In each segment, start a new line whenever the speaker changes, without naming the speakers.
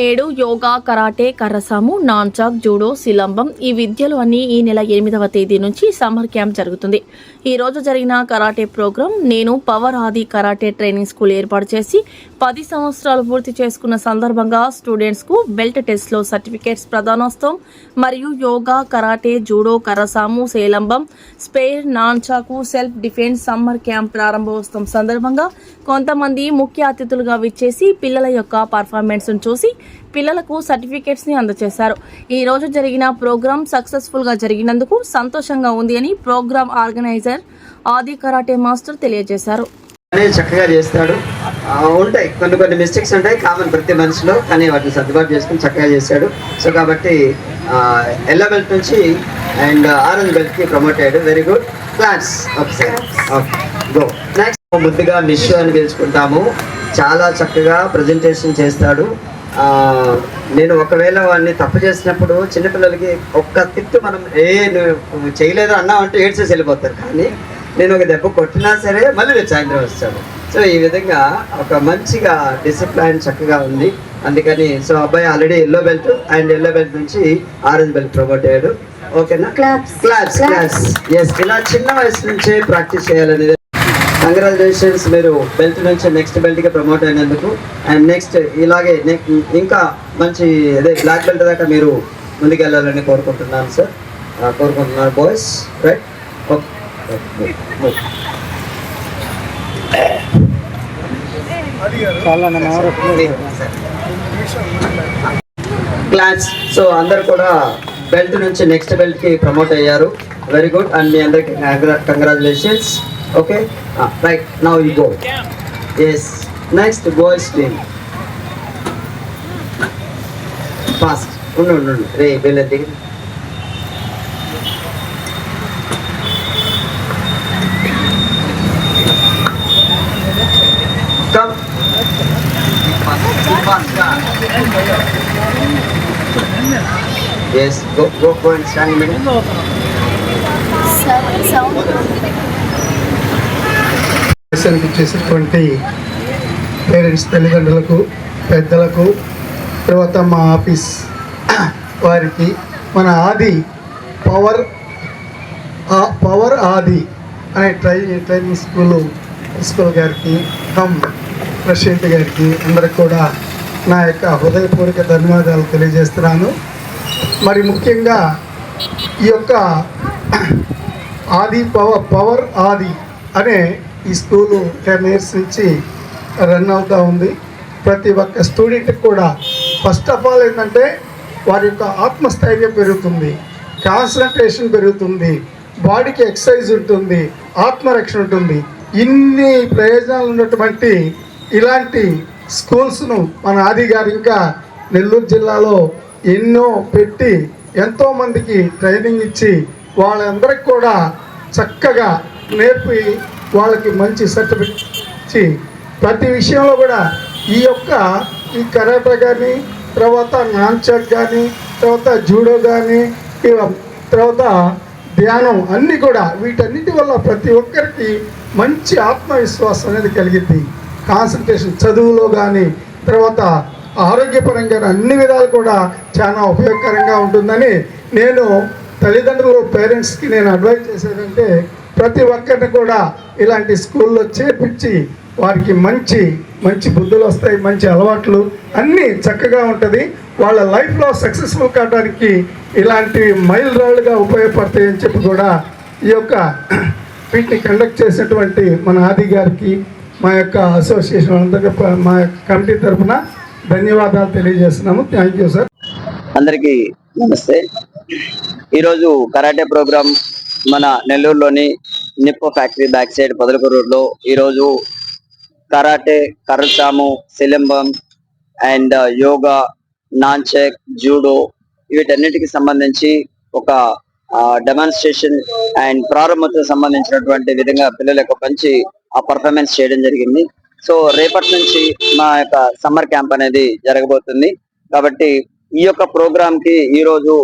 నేడు yoga, karate, karrasamu, nunchaku, judo, silambam ఈ విద్యలు అన్ని ఈ నెల 8వ తేదీ నుంచి సమ్మర్ క్యాంప్ జరుగుతుంది. ఈ రోజు జరిగిన కరాటే ప్రోగ్రాం నేను power Aadi karate training school ఏర్పాటు చేసి 10 సంవత్సరాలు పూర్తి చేసుకున్న సందర్భంగా స్టూడెంట్స్ కు బెల్ట్ టెస్ట్ లో సర్టిఫికేట్స్ ప్రదానోత్సవం మరియు yoga, karate, judo, karrasamu, silambam, spear, nunchaku, self defence summer camp ప్రారంభోత్సవం సందర్భంగా కొంతమంది ముఖ్య అతిథులుగా విచ్చేసి పిల్లల యొక్క పర్ఫార్మెన్స్ చూసి పిల్లలకు సర్టిఫికేట్స్ ని అందజేశారు. ఈ రోజు జరిగిన ప్రోగ్రాం సక్సెస్ఫుల్ గా జరిగినందుకు సంతోషంగా ఉంది అని ప్రోగ్రామ్ ఆర్గనైజర్ ఆది కరాటే మాస్టర్ తెలియజేశారు.
చక్కగా చేస్తాడు. ఉంటాయి కొన్ని మిస్టేక్స్ ఉంటాయి కామన్ ప్రతి మనిషిలో, కానీ వాటిని సర్దుబాటు చేసుకుని చక్కగా చేశాడు. సో కాబట్టి ఎల్లో బెల్ట్ నుంచి అండ్ ఆరెంజ్ బెల్ట్ కి ప్రమోట్ అయ్యాడు. Very good, class. Go next. ముద్దుగా మిషు అని పిలుచుకుంటాము. చాలా చక్కగా ప్రజెంటేషన్ చేస్తాడు. నేను ఒకవేళ వాడిని తప్పు చేసినప్పుడు చిన్నపిల్లలకి ఒక్క తిట్టు మనం నువ్వు చేయలేదు అన్నామంటే ఏడ్చేసి వెళ్ళిపోతారు, కానీ నేను ఒక దెబ్బ కొట్టినా సరే మళ్ళీ రేపు సాయంత్రం వస్తాడు. సో ఈ విధంగా ఒక మంచిగా డిసిప్లైన్ చక్కగా ఉంది. అందుకని సో అబ్బాయి already yellow belt and yellow belt నుంచి ఆరెంజ్ బెల్ట్ ప్రమోట్ అయ్యాడు. ఓకేనా? క్లాస్. ఎస్, ఇలా చిన్న వయసు నుంచే ప్రాక్టీస్ చేయాలనేది. కంగ్రాచులేషన్స్, మీరు బెల్ట్ నుంచి నెక్స్ట్ బెల్ట్కి ప్రమోట్ అయినందుకు. అండ్ నెక్స్ట్ ఇలాగే ఇంకా మంచి అదే బ్లాక్ బెల్ట్ దాకా మీరు ముందుకెళ్ళాలని కోరుకుంటున్నాను సార్, కోరుకుంటున్నాను boys. Right, okay. Class. So అందరు కూడా బెల్ట్ నుంచి నెక్స్ట్ బెల్ట్కి ప్రమోట్ అయ్యారు. వెరీ గుడ్, అండ్ మీ అందరికి congratulations. Okay, right, now you go. Yes, next boys team. Fast. No. Hey, bella dig. Come. Fast. Yes, go and stand in middle. Sound.
చేసేటువంటి parents, తల్లిదండ్రులకు, పెద్దలకు, తర్వాత మా office వారికి, మన ఆది పవర్ ఆది అనే ట్రైనింగ్ స్కూల్ ప్రిన్సిపల్ గారికి, ప్రెసిడెంట్ గారికి అందరికి కూడా నా యొక్క హృదయపూర్వక ధన్యవాదాలు తెలియజేస్తున్నాను. మరి ముఖ్యంగా ఈ యొక్క ఆది పవర్ ఆది అనే ఈ స్కూలు 10 years నుంచి రన్ అవుతూ ఉంది. ప్రతి ఒక్క స్టూడెంట్కి కూడా ఫస్ట్ ఆఫ్ ఆల్ ఏంటంటే వారి యొక్క ఆత్మస్థైర్యం పెరుగుతుంది, కాన్సన్ట్రేషన్ పెరుగుతుంది, బాడీకి ఎక్సర్సైజ్ ఉంటుంది, ఆత్మరక్షణ ఉంటుంది. ఇన్ని ప్రయోజనాలు ఉన్నటువంటి ఇలాంటి స్కూల్స్ను మన ఆది గారు ఇంకా నెల్లూరు జిల్లాలో ఎన్నో పెట్టి ఎంతోమందికి ట్రైనింగ్ ఇచ్చి వాళ్ళందరికీ కూడా చక్కగా నేర్పి వాళ్ళకి మంచి సర్టిఫికేట్ ఇచ్చి ప్రతి విషయంలో కూడా ఈ కరాటే కానీ, తర్వాత నాన్చాక్ కానీ, తర్వాత జూడో కానీ, తర్వాత ధ్యానం అన్నీ కూడా వీటన్నిటి వల్ల ప్రతి ఒక్కరికి మంచి ఆత్మవిశ్వాసం అనేది కలిగింది. కాన్సన్ట్రేషన్ చదువులో కానీ, తర్వాత ఆరోగ్యపరంగా అన్ని విధాలు కూడా చాలా ఉపయోగకరంగా ఉంటుందని నేను తల్లిదండ్రులు, పేరెంట్స్కి నేను అడ్వైజ్ చేసేదంటే ప్రతి ఒక్కరిని కూడా ఇలాంటి స్కూల్లో చేర్పించి వారికి మంచి మంచి బుద్ధులు వస్తాయి, మంచి అలవాట్లు అన్నీ చక్కగా ఉంటుంది. వాళ్ళ లైఫ్లో సక్సెస్ఫుల్ కావడానికి ఇలాంటి మైల్ రాళ్ళుగా ఉపయోగపడతాయి అని చెప్పి కూడా ఈ యొక్క వీటిని కండక్ట్ చేసినటువంటి మన ఆది గారికి, మా యొక్క అసోసియేషన్ అందరికీ, మా కమిటీ తరఫున ధన్యవాదాలు తెలియజేస్తున్నాము. Thank you sir.
అందరికీ నమస్తే. ఈరోజు కరాటే ప్రోగ్రాం మన నెల్లూరులోని Nippo factory back side Podalakuru రోడ్లో ఈరోజు karate, karrasamu, silambam and yoga, nunchaku, judo వీటన్నిటికి సంబంధించి ఒక డెమాన్స్ట్రేషన్ అండ్ ప్రారంభంతో సంబంధించినటువంటి విధంగా పిల్లల యొక్క మంచి పర్ఫార్మెన్స్ చేయడం జరిగింది. సో రేపటి నుంచి మా యొక్క సమ్మర్ క్యాంప్ అనేది జరగబోతుంది. కాబట్టి ఈ యొక్క ప్రోగ్రామ్ కి ఈరోజు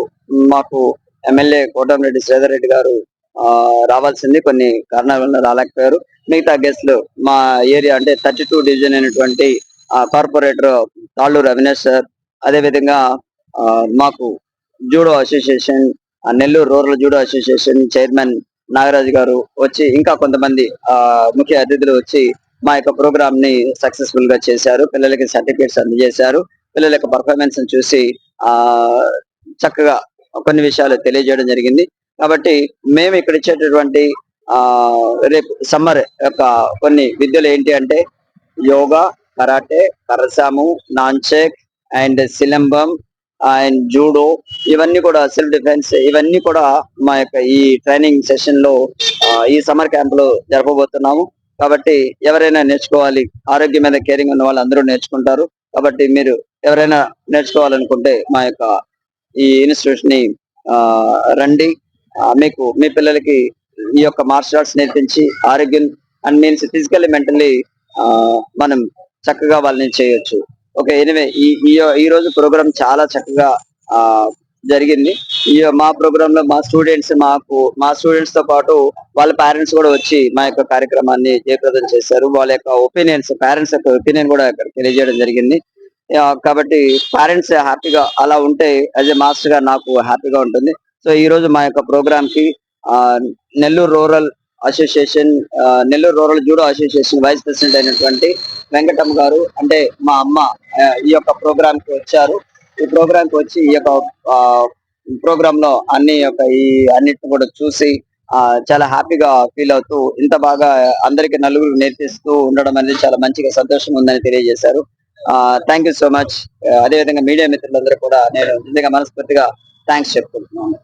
మాకు ఎమ్మెల్యే కోటమిరెడ్డి శ్రీధర్ రెడ్డి గారు రావాల్సింది, కొన్ని కారణాల వల్ల రాలేకపోయారు. మిగతా గెస్ట్లు మా ఏరియా అంటే 32 డివిజన్ అయినటువంటి కార్పొరేటర్ తాళ్ళూరు అవినాష్ సార్, అదేవిధంగా మాకు judo association, Nellore rural judo association chairman Nagaraju గారు వచ్చి, ఇంకా కొంతమంది ముఖ్య అతిథులు వచ్చి మా యొక్క ప్రోగ్రామ్ ని సక్సెస్ఫుల్ గా చేశారు. పిల్లలకి సర్టిఫికేట్స్ అందజేశారు. పిల్లల యొక్క పర్ఫార్మెన్స్ చూసి చక్కగా కొన్ని విషయాలు తెలియజేయడం జరిగింది. కాబట్టి మేము ఇక్కడ ఇచ్చేటటువంటి రేపు సమ్మర్ యొక్క కొన్ని విద్యలు ఏంటి అంటే yoga, karate, karrasamu, nunchaku and silambam and judo, ఇవన్నీ కూడా సెల్ఫ్ డిఫెన్స్, ఇవన్నీ కూడా మా యొక్క ఈ ట్రైనింగ్ సెషన్ లో ఈ సమ్మర్ క్యాంప్ లో జరపబోతున్నాము. కాబట్టి ఎవరైనా నేర్చుకోవాలి, ఆరోగ్యం మీద కేరింగ్ ఉన్న వాళ్ళు అందరూ నేర్చుకుంటారు. కాబట్టి మీరు ఎవరైనా నేర్చుకోవాలనుకుంటే మా యొక్క ఈ ఇన్స్టిట్యూషన్ ని రండి. మీకు మీ పిల్లలకి ఈ యొక్క మార్షల్ ఆర్ట్స్ నేర్పించి ఆరోగ్యం అండ్ మీన్స్ ఫిజికల్లీ మెంటల్లీ మనం చక్కగా వాళ్ళని చేయొచ్చు. ఓకే, ఎనివే ఈ రోజు ప్రోగ్రామ్ చాలా చక్కగా జరిగింది. మా ప్రోగ్రామ్ లో మా స్టూడెంట్స్ తో పాటు వాళ్ళ పేరెంట్స్ కూడా వచ్చి మా యొక్క కార్యక్రమాన్ని జయప్రదం చేశారు. వాళ్ళ యొక్క పేరెంట్స్ యొక్క ఒపీనియన్ కూడా ఇక్కడ తెలియజేయడం జరిగింది. కాబట్టి పేరెంట్స్ హ్యాపీగా అలా ఉంటే యాజ్ ఎ మాస్టర్ గా నాకు హ్యాపీగా ఉంటుంది. సో ఈ రోజు మా యొక్క ప్రోగ్రామ్ కి Nellore rural judo association vice president అయినటువంటి వెంకటమ్మ గారు, అంటే మా అమ్మ, ఈ యొక్క ప్రోగ్రామ్ కి వచ్చారు. ఈ ప్రోగ్రామ్ కి వచ్చి ఈ యొక్క ప్రోగ్రామ్ లో అన్నిటిని కూడా చూసి చాలా హ్యాపీగా ఫీల్ అవుతూ ఇంత బాగా అందరికి నలుగురు నేర్పిస్తూ ఉండడం అనేది చాలా మంచిగా సంతోషంగా ఉందని తెలియజేశారు. Thank you so much. అదేవిధంగా మీడియా మిత్రులందరూ కూడా నేను నిజంగా మనస్ఫూర్తిగా థ్యాంక్స్ చెప్పుకుంటున్నాను.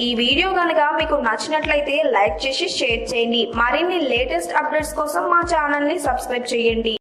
ఈ వీడియో కనుక మీకు నచ్చినట్లయితే లైక్ చేసి షేర్ చేయండి. మరిన్ని లేటెస్ట్ అప్డేట్స్ కోసం మా ఛానల్ ని సబ్స్క్రైబ్ చేయండి.